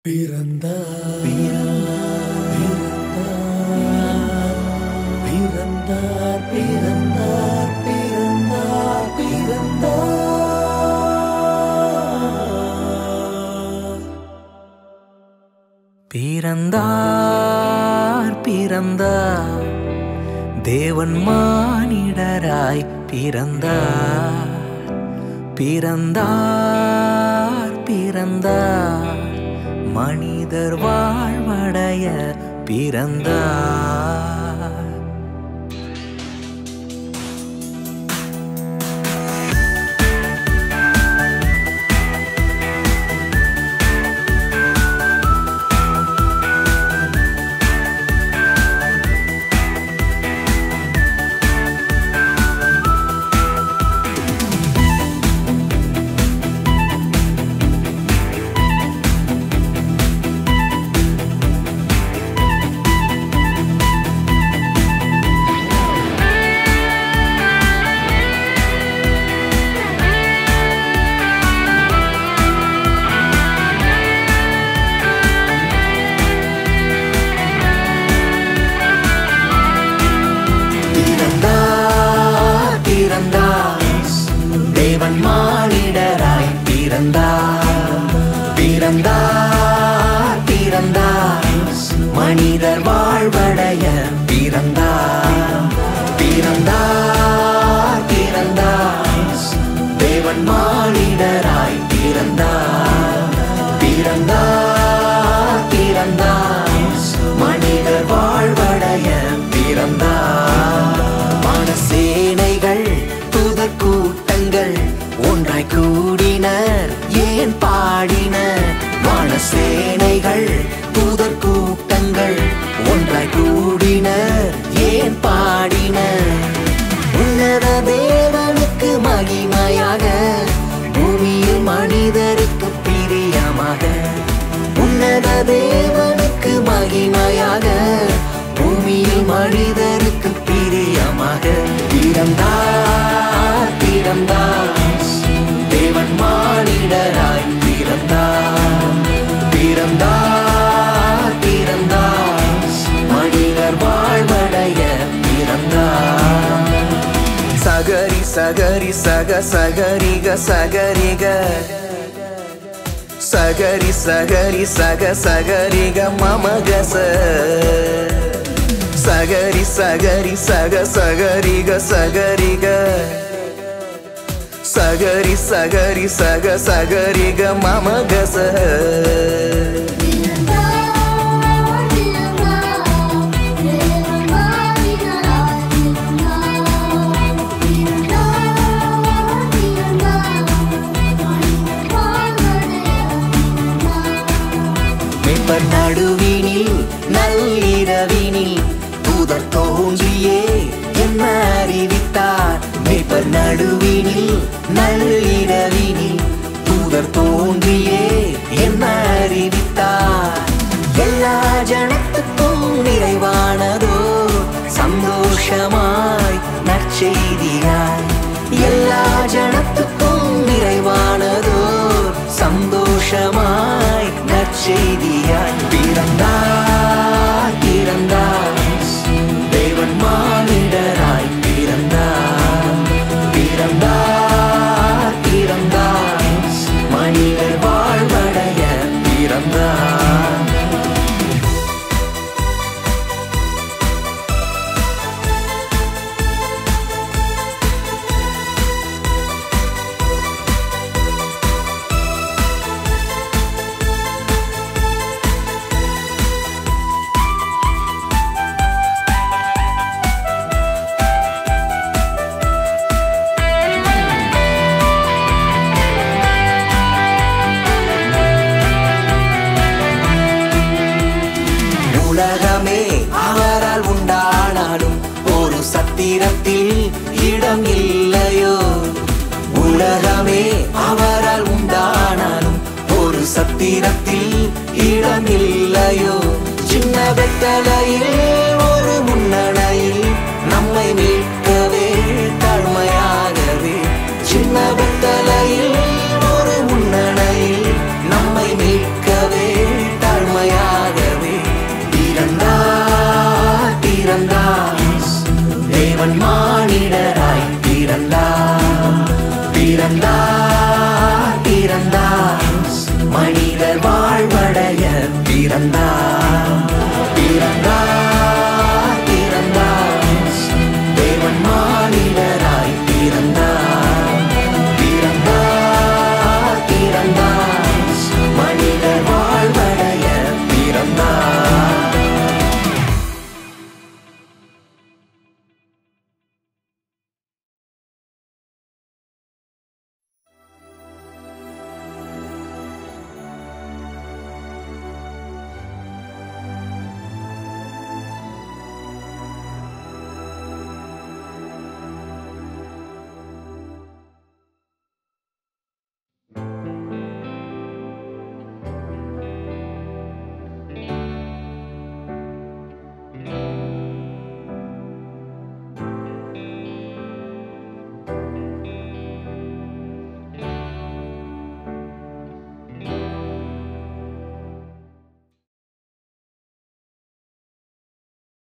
பிறந்தார் பிறந்தார் பிறந்தார் பிறந்தார் பிறந்தார் பிறந்தார் பிறந்தார் தேவன் மானிடராய் பிறந்தார் பிறந்தார் பிறந்தார் மனிதர் வாழ்வடைய பிறந்தார். தேவன் மானிடராய் பிறந்தார் பிறந்தார் பிறந்தார் மனிதர் வாழ்வடைய பிறந்தார் பிறந்தார் பிறந்தார் தேவன் மானிடராய் பிறந்தார் பிறந்தார் பிறந்தார் மனிதர் வாழ்வடைய பிறந்தார். மனசேனைகள் கூட்டங்கள் ஒன்றாய் கூடினர் ஏன் பாடினர். வானசேனைகள் தூதர் கூட்டங்கள் ஒன்றாய் கூடினர் ஏன் பாடினர். உன்னத தேவனுக்கு மகிமையாக பூமியில் மனிதருக்கு பிரியமாக. உன்னத தேவனுக்கு மகிமையாக பூமியில் மனிதருக்கு பிரியமாக பிறந்தார் பிறந்தார் தேவன் மானிடராய் பிறந்தார் பிறந்தார் பிறந்தார் மனிதர் வாழ்வடைய பிறந்தார். சகரி சகரி சக சகரிக சகரிக சகரி சகரி சக சகரிக மமகச சகரி சகரி சக சகரிக சகரிக சகரி சகரி சக சகரிக மமகச. மேய்ப்பர் நடுவினில் நள்ளிரவினில் தூதர் தோன்றியே என்ன அறிவித்தார். மேய்ப்பர் நடுவினில் நள்ளிரவினில் தூதர் தோன்றியே என்ன அறிவித்தார். எல்லா ஜனத்துக்கும் நிறைவானதோ சந்தோஷமாய் நற்செய்தியாய். எல்லா ஜனத்துக்கும் நிறைவானதோ சந்தோஷமாய் நற்செய்தியாய் பிறந்தார் பிறந்தார் தேவன் மானிடராய் பிறந்தார் பிறந்தார் பிறந்தார் மனிதர் வாழ்வடைய பிறந்தார். உலகமே அவரால் உண்டானாலும் ஒரு சத்திரத்தில் இடம் இல்லையோ. உலகமே அவரால் உண்டானாலும் ஒரு சத்திரத்தில் இடம் இல்லையோ. சின்ன வெத்தலையில் ஒரு முன்னணையில் நம்மை மீட்கவே தாழ்மையாகவே. சின்ன வெத்தலையில் ஒரு முன்னணையில் நம்மை மீட்கவே மானிடராய் பிறந்தார் பிறந்தார் பிறந்தார் மனிதர் வாழ்வடைய பிறந்தார்